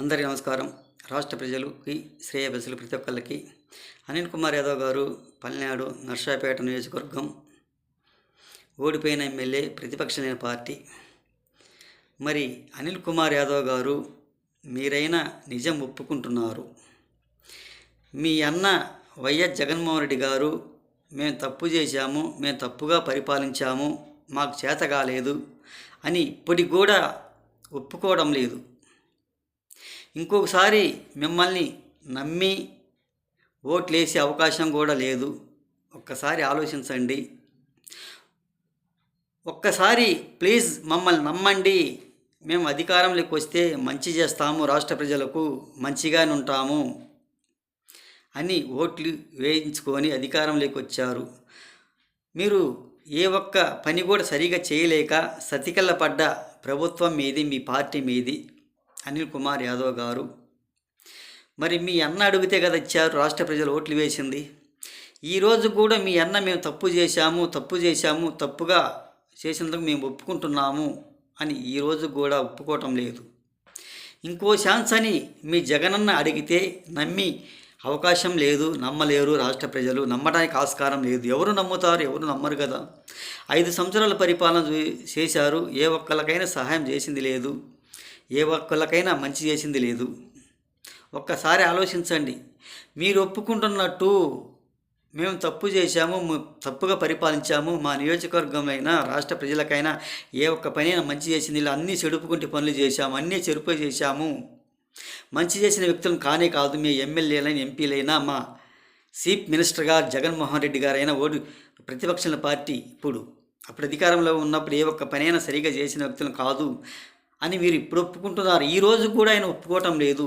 అందరికీ నమస్కారం. రాష్ట్ర ప్రజలకి శ్రేయభిలాషులు ప్రతి ఒక్కళ్ళకి అనిల్ కుమార్ యాదవ్ గారు పల్నాడు నర్సాపేట నియోజకవర్గం ఓడిపోయిన ఎమ్మెల్యే, ప్రతిపక్ష లేని పార్టీ. మరి అనిల్ కుమార్ యాదవ్ గారు మీరైనా నిజం ఒప్పుకుంటున్నారు. మీ అన్న వైఎస్ జగన్మోహన్ రెడ్డి గారు మేము తప్పు చేశాము, మేము తప్పుగా పరిపాలించాము, మాకు చేత కాలేదు అని ఇప్పటికి కూడా ఒప్పుకోవడం లేదు. ఇంకొకసారి మిమ్మల్ని నమ్మి ఓట్లేసే అవకాశం కూడా లేదు. ఒక్కసారి ఆలోచించండి. ఒక్కసారి ప్లీజ్ మమ్మల్ని నమ్మండి. మేము అధికారంలోకి వస్తే మంచి చేస్తాము, రాష్ట్ర ప్రజలకు మంచిగానే ఉంటాము అని ఓట్లు వేయించుకొని అధికారంలోకి వచ్చారు. మీరు ఏ ఒక్క పని కూడా సరిగా చేయలేక సతికల్ల పడ్డ ప్రభుత్వం మీది, మీ పార్టీ మీది అనిల్ కుమార్ యాదవ్ గారు. మరి మీ అన్న అడిగితే కదా ఇచ్చారు, రాష్ట్ర ప్రజలు ఓట్లు వేసింది. ఈరోజు కూడా మీ అన్న మేము తప్పు చేశాము, తప్పుగా చేసినందుకు మేము ఒప్పుకుంటున్నాము అని ఈరోజు కూడా ఒప్పుకోవటం లేదు. ఇంకో ఛాన్స్ అని మీ జగనన్న అడిగితే నమ్మి అవకాశం లేదు, నమ్మలేరు. రాష్ట్ర ప్రజలు నమ్మడానికి ఆస్కారం లేదు. ఎవరు నమ్ముతారు? ఎవరు నమ్మరు కదా. 5 సంవత్సరాల పరిపాలన చేశారు. ఏ ఒక్కరికైనా సహాయం చేసింది లేదు, ఏ ఒక్కరికైనా మంచి చేసింది లేదు. ఒక్కసారి ఆలోచించండి. మీరు ఒప్పుకుంటున్నట్టు మేము తప్పు చేశాము, తప్పుగా పరిపాలించాము, మా నియోజకవర్గంలో అయినా రాష్ట్ర ప్రజలకైనా ఏ ఒక్క పనైనా మంచి చేసింది ఇలా అన్నీ చెడుపుకుంటే పనులు చేశాము, అన్నీ చెరుపు చేశాము. మంచి చేసిన వ్యక్తులను కానే కాదు, మీ ఎమ్మెల్యేలైనా ఎంపీలైనా మా చీఫ్ మినిస్టర్ గారు జగన్మోహన్ రెడ్డి గారైనా ప్రతిపక్షాల పార్టీ అప్పుడు అధికారంలో ఉన్నప్పుడు ఏ ఒక్క పనైనా సరిగా చేసిన వ్యక్తులను కాదు అని మీరు ఇప్పుడు ఒప్పుకుంటున్నారు. ఈరోజు కూడా ఆయన ఒప్పుకోవటం లేదు.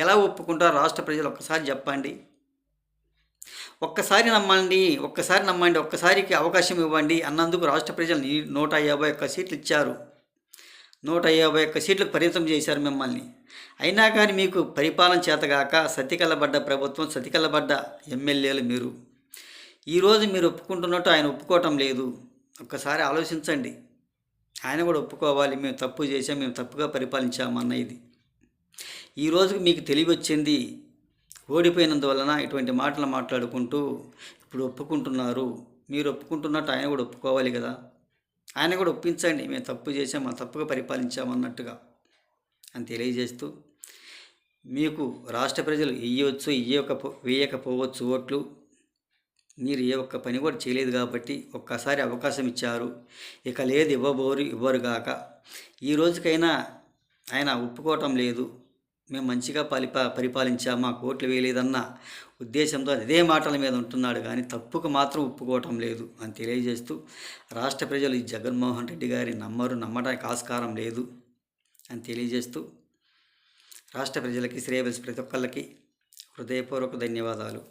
ఎలా ఒప్పుకుంటారు రాష్ట్ర ప్రజలు? ఒక్కసారి చెప్పండి. ఒక్కసారి నమ్మండి, ఒక్కసారికి అవకాశం ఇవ్వండి అన్నందుకు రాష్ట్ర ప్రజలు 151 సీట్లు ఇచ్చారు. 151 సీట్లకు పరిమితం చేశారు మిమ్మల్ని. అయినా కానీ మీకు పరిపాలన చేతగాక సతికల్లబడ్డ ప్రభుత్వం, సతికల్లబడ్డ ఎమ్మెల్యేలు మీరు. ఈరోజు మీరు ఒప్పుకుంటున్నట్టు ఆయన ఒప్పుకోవటం లేదు. ఒక్కసారి ఆలోచించండి. ఆయన కూడా ఒప్పుకోవాలి, మేము తప్పు చేసాం, మేము తప్పుగా పరిపాలించామన్న ఇది. ఈరోజుకి మీకు తెలివి వచ్చింది. ఓడిపోయినందువలన ఇటువంటి మాటలు మాట్లాడుకుంటూ ఇప్పుడు ఒప్పుకుంటున్నారు. మీరు ఒప్పుకుంటున్నట్టు ఆయన కూడా ఒప్పుకోవాలి కదా. ఆయన కూడా ఒప్పించండి, మేము తప్పు చేసాం, మేము తప్పుగా పరిపాలించామన్నట్టుగా అని తెలియజేస్తూ, మీకు రాష్ట్ర ప్రజలు వేయకపోవచ్చు ఓట్లు. మీరు ఏ ఒక్క పని కూడా చేయలేదు కాబట్టి ఒక్కసారి అవకాశం ఇచ్చారు. ఇక లేదు, ఇవ్వరుగాక. ఈ రోజుకైనా ఆయన ఒప్పుకోవటం లేదు. మేము మంచిగా పరిపాలించాము, మాకు ఓట్లు వేయలేదన్న ఉద్దేశంతో అదే మాటల మీద ఉంటున్నాడు కానీ తప్పుకు మాత్రం ఒప్పుకోవటం లేదు అని తెలియజేస్తూ, రాష్ట్ర ప్రజలు ఈ జగన్మోహన్ రెడ్డి గారిని నమ్మడానికి ఆస్కారం లేదు అని తెలియజేస్తూ, రాష్ట్ర ప్రజలకి శ్రేయభిలాషులు ప్రతి ఒక్కళ్ళకి హృదయపూర్వక ధన్యవాదాలు.